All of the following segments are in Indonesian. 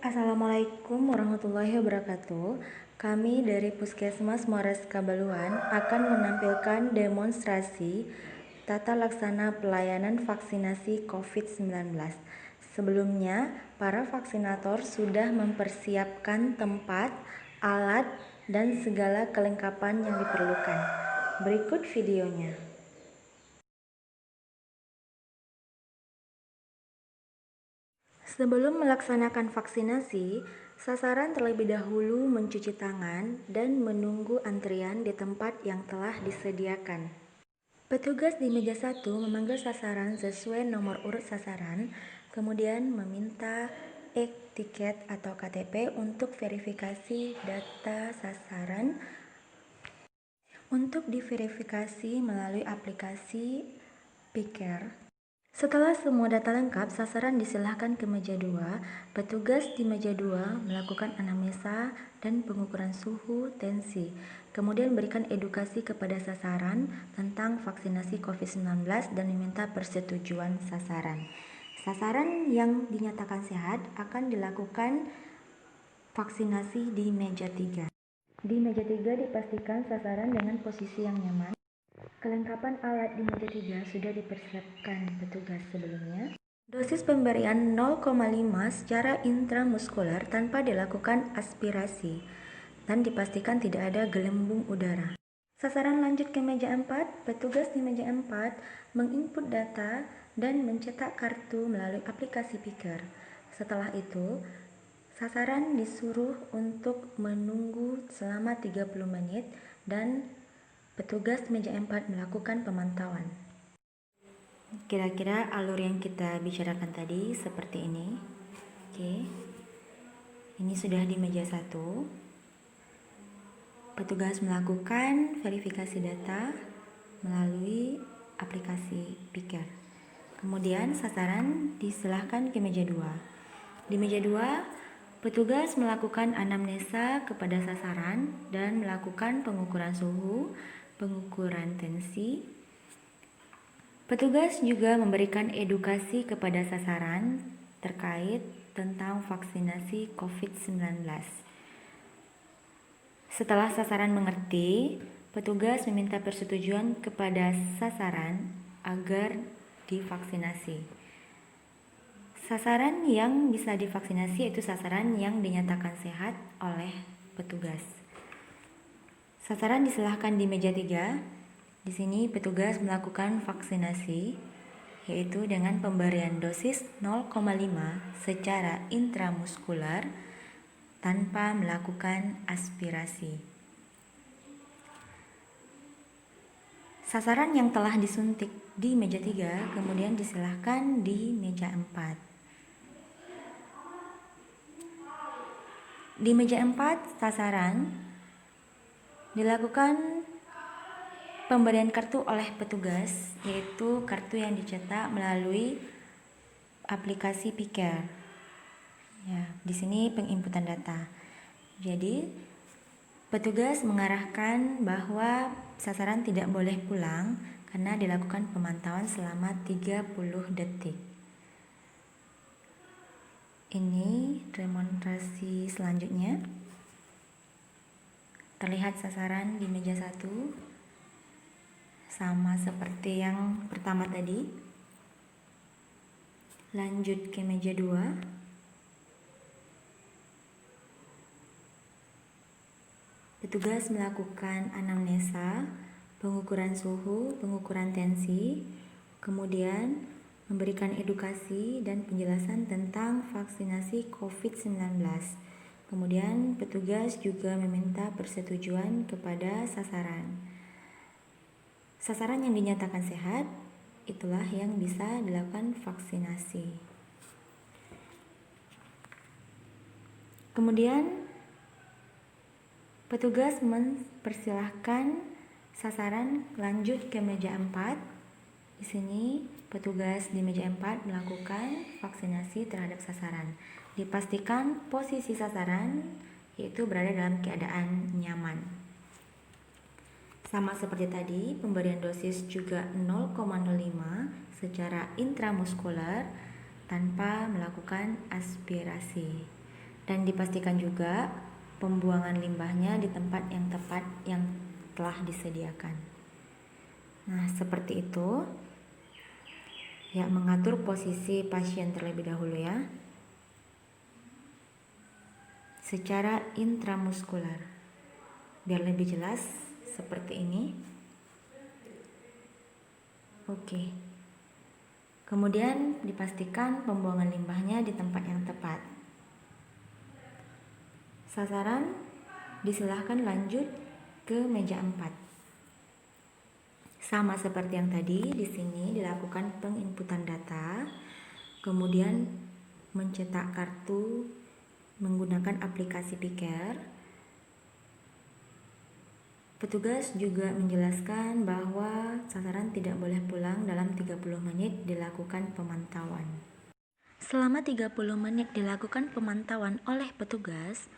Assalamualaikum warahmatullahi wabarakatuh. Kami dari Puskesmas Mores Kabaluan akan menampilkan demonstrasi tata laksana pelayanan vaksinasi COVID-19. Sebelumnya, para vaksinator sudah mempersiapkan tempat, alat, dan segala kelengkapan yang diperlukan. Berikut videonya. Sebelum melaksanakan vaksinasi, sasaran terlebih dahulu mencuci tangan dan menunggu antrian di tempat yang telah disediakan. Petugas di meja 1 memanggil sasaran sesuai nomor urut sasaran, kemudian meminta e-tiket atau KTP untuk verifikasi data sasaran. Untuk diverifikasi melalui aplikasi Piker. Setelah semua data lengkap, sasaran disilahkan ke meja 2. Petugas di meja 2 melakukan anamnesa dan pengukuran suhu, tensi. Kemudian berikan edukasi kepada sasaran tentang vaksinasi COVID-19 dan meminta persetujuan sasaran. Sasaran yang dinyatakan sehat akan dilakukan vaksinasi di meja 3. Di meja 3 dipastikan sasaran dengan posisi yang nyaman. Kelengkapan alat di meja 3 sudah dipersiapkan petugas sebelumnya. Dosis pemberian 0,5 secara intramuskuler tanpa dilakukan aspirasi dan dipastikan tidak ada gelembung udara. Sasaran lanjut ke meja 4. Petugas di meja 4 menginput data dan mencetak kartu melalui aplikasi Piker. Setelah itu, sasaran disuruh untuk menunggu selama 30 menit dan petugas meja 4 melakukan pemantauan. Kira-kira alur yang kita bicarakan tadi seperti ini. Oke. Ini sudah di meja 1. Petugas melakukan verifikasi data melalui aplikasi Piker. Kemudian sasaran disilahkan ke meja 2. Di meja 2, petugas melakukan anamnesa kepada sasaran dan melakukan pengukuran suhu, pengukuran tensi. Petugas juga memberikan edukasi kepada sasaran terkait tentang vaksinasi COVID-19. Setelah sasaran mengerti, petugas meminta persetujuan kepada sasaran agar divaksinasi. Sasaran yang bisa divaksinasi yaitu sasaran yang dinyatakan sehat oleh petugas. Sasaran disilahkan di meja 3. Di sini petugas melakukan vaksinasi yaitu dengan pemberian dosis 0,5 secara intramuskuler tanpa melakukan aspirasi. Sasaran yang telah disuntik di meja 3 kemudian disilahkan di meja 4. Di meja 4 sasaran dilakukan pemberian kartu oleh petugas, yaitu kartu yang dicetak melalui aplikasi Piker. Ya, di sini penginputan data. Jadi, petugas mengarahkan bahwa sasaran tidak boleh pulang karena dilakukan pemantauan selama 30 detik. Ini demonstrasi selanjutnya. Terlihat sasaran di meja 1 sama seperti yang pertama tadi. Lanjut ke meja 2. Petugas melakukan anamnesa, pengukuran suhu, pengukuran tensi, kemudian memberikan edukasi dan penjelasan tentang vaksinasi COVID-19. Kemudian petugas juga meminta persetujuan kepada sasaran. Sasaran yang dinyatakan sehat, itulah yang bisa dilakukan vaksinasi. Kemudian petugas mempersilahkan sasaran lanjut ke meja 4. Di sini petugas di meja 4 melakukan vaksinasi terhadap sasaran. Dipastikan posisi sasaran yaitu berada dalam keadaan nyaman. Sama seperti tadi, pemberian dosis juga 0,05 secara intramuskuler tanpa melakukan aspirasi. Dan dipastikan juga pembuangan limbahnya di tempat yang tepat yang telah disediakan. Nah, seperti itu. Ya, mengatur posisi pasien terlebih dahulu ya. Secara intramuskular. Biar lebih jelas seperti ini. Oke. Kemudian dipastikan pembuangan limbahnya di tempat yang tepat. Sasaran disilahkan lanjut ke meja 4. Sama seperti yang tadi, di sini dilakukan penginputan data, kemudian mencetak kartu menggunakan aplikasi Picker. Petugas juga menjelaskan bahwa sasaran tidak boleh pulang dalam 30 menit dilakukan pemantauan. Selama 30 menit dilakukan pemantauan oleh petugas,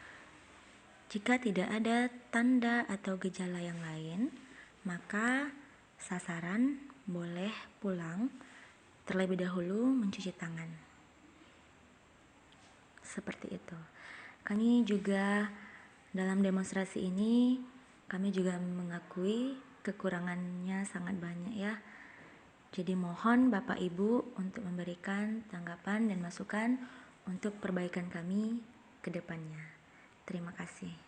jika tidak ada tanda atau gejala yang lain, maka sasaran boleh pulang, terlebih dahulu mencuci tangan. Seperti itu. Kami juga dalam demonstrasi ini, kami juga mengakui kekurangannya sangat banyak ya. Jadi mohon Bapak Ibu untuk memberikan tanggapan dan masukan untuk perbaikan kami ke depannya. Terima kasih.